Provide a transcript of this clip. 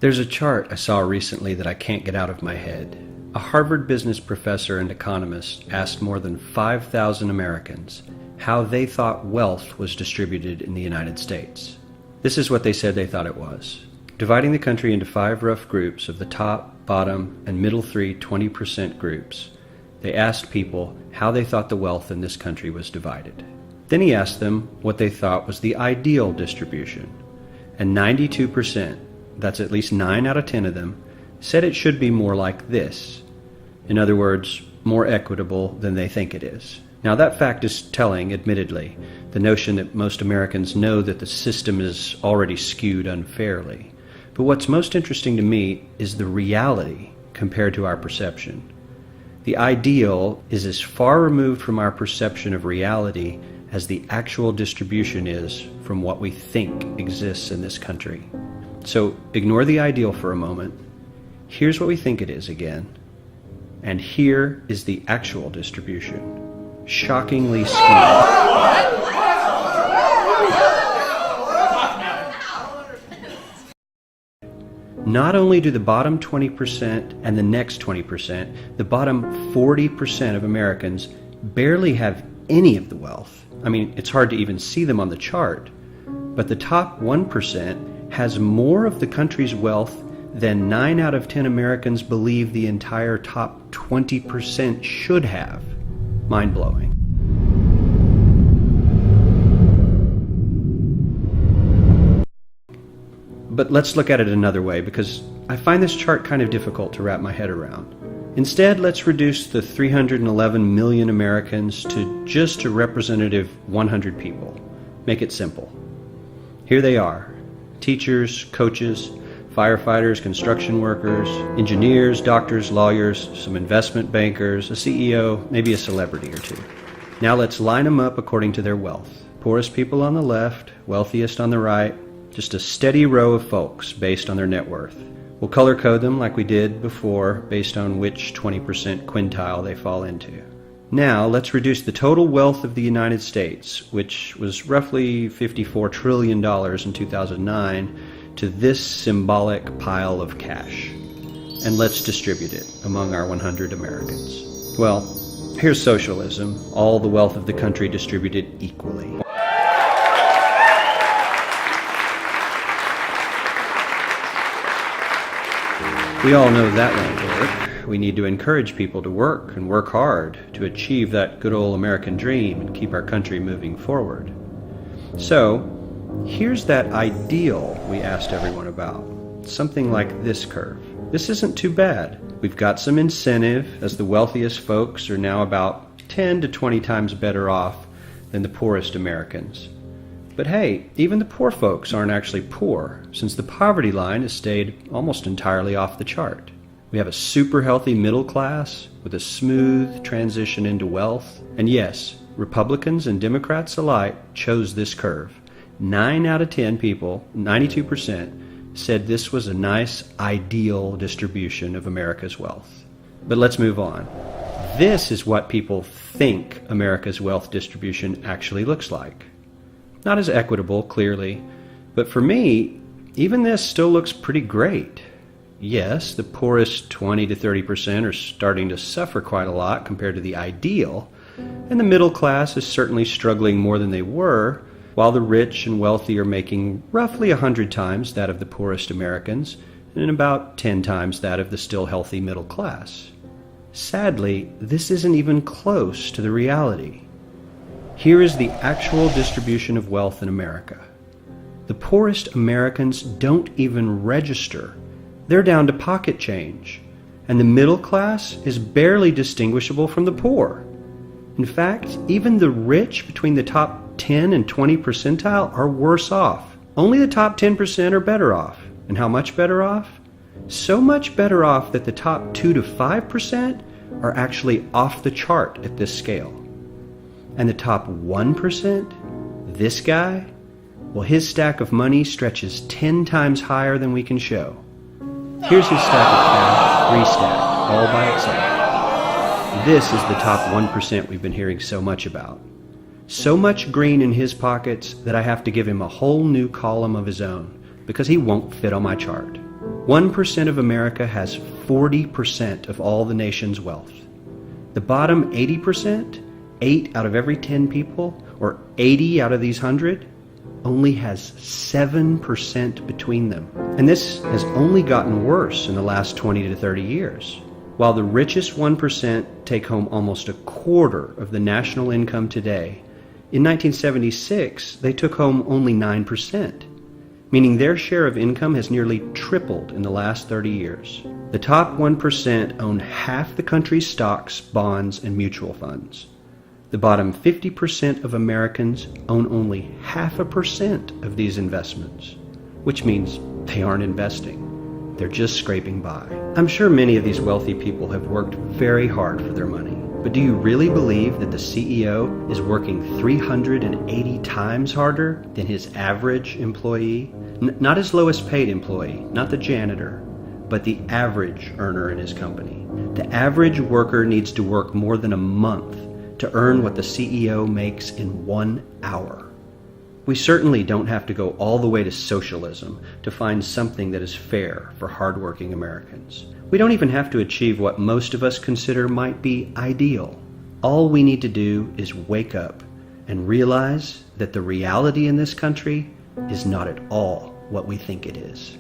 There's a chart I saw recently that I can't get out of my head. A Harvard business professor and economist asked more than 5,000 Americans how they thought wealth was distributed in the United States. This is what they said they thought it was. Dividing the country into 5 rough groups of the top, bottom, and middle 3 20% groups, they asked people how they thought the wealth in this country was divided. Then he asked them what they thought was the ideal distribution. And 92%, that's at least 9 out of 10 of them, said it should be more like this. In other words, more equitable than they think it is. Now that fact is telling, admittedly, the notion that most Americans know that the system is already skewed unfairly. But what's most interesting to me is the reality compared to our perception. The ideal is as far removed from our perception of reality as the actual distribution is from what we think exists in this country. So ignore the ideal for a moment. Here's what we think it is again. And here is the actual distribution. Shockingly skewed. Not only do the bottom 20% and the next 20%, the bottom 40% of Americans barely have any of the wealth. I mean, it's hard to even see them on the chart. But the top 1% has more of the country's wealth than 9 out of 10 Americans believe the entire top 20% should have. Mind-blowing. But let's look at it another way, because I find this chart kind of difficult to wrap my head around. Instead, let's reduce the 311 million Americans to just a representative 100 people. Make it simple. Here they are: teachers, coaches, firefighters, construction workers, engineers, doctors, lawyers, some investment bankers, a CEO, maybe a celebrity or two. Now let's line them up according to their wealth. Poorest people on the left, wealthiest on the right, just a steady row of folks based on their net worth. We'll color code them like we did before based on which 20% quintile they fall into. Now let's reduce the total wealth of the United States, which was roughly $54 trillion in 2009, to this symbolic pile of cash. And let's distribute it among our 100 Americans. Well, here's socialism, all the wealth of the country distributed equally. We all know that won't work. We need to encourage people to work and work hard to achieve that good old American dream and keep our country moving forward. So, here's that ideal we asked everyone about. Something like this curve. This isn't too bad. We've got some incentive, as the wealthiest folks are now about 10 to 20 times better off than the poorest Americans. But hey, even the poor folks aren't actually poor, since the poverty line has stayed almost entirely off the chart. We have a super healthy middle class with a smooth transition into wealth. And yes, Republicans and Democrats alike chose this curve. 9 out of 10 people, 92%, said this was a nice, ideal distribution of America's wealth. But let's move on. This is what people think America's wealth distribution actually looks like. Not as equitable, clearly, but for me, even this still looks pretty great. Yes, the poorest 20 to 30% are starting to suffer quite a lot compared to the ideal, and the middle class is certainly struggling more than they were, while the rich and wealthy are making roughly 100 times that of the poorest Americans, and about 10 times that of the still healthy middle class. Sadly, this isn't even close to the reality. Here is the actual distribution of wealth in America. The poorest Americans don't even register. They're down to pocket change, and the middle class is barely distinguishable from the poor. In fact, even the rich between the top 10 and 20 percentile are worse off. Only the top 10% are better off. And how much better off? So much better off that the top 2 to 5% are actually off the chart at this scale. And the top 1%, this guy, well, his stack of money stretches 10 times higher than we can show. Here's his stack of cash, re-stacked, all by itself. This is the top 1% we've been hearing so much about. So much green in his pockets that I have to give him a whole new column of his own, because he won't fit on my chart. 1% of America has 40% of all the nation's wealth. The bottom 80%, 8 out of every 10 people, or 80 out of these 100, only has 7% between them. And this has only gotten worse in the last 20 to 30 years. While the richest 1% take home almost a quarter of the national income today, in 1976 they took home only 9%, meaning their share of income has nearly tripled in the last 30 years. The top 1% own half the country's stocks, bonds, and mutual funds. The bottom 50% of Americans own only 0.5% of these investments, which means they aren't investing. They're just scraping by. I'm sure many of these wealthy people have worked very hard for their money, but do you really believe that the CEO is working 380 times harder than his average employee? Not his lowest paid employee, not the janitor, but the average earner in his company. The average worker needs to work more than a month to earn what the CEO makes in 1 hour. We certainly don't have to go all the way to socialism to find something that is fair for hardworking Americans. We don't even have to achieve what most of us consider might be ideal. All we need to do is wake up and realize that the reality in this country is not at all what we think it is.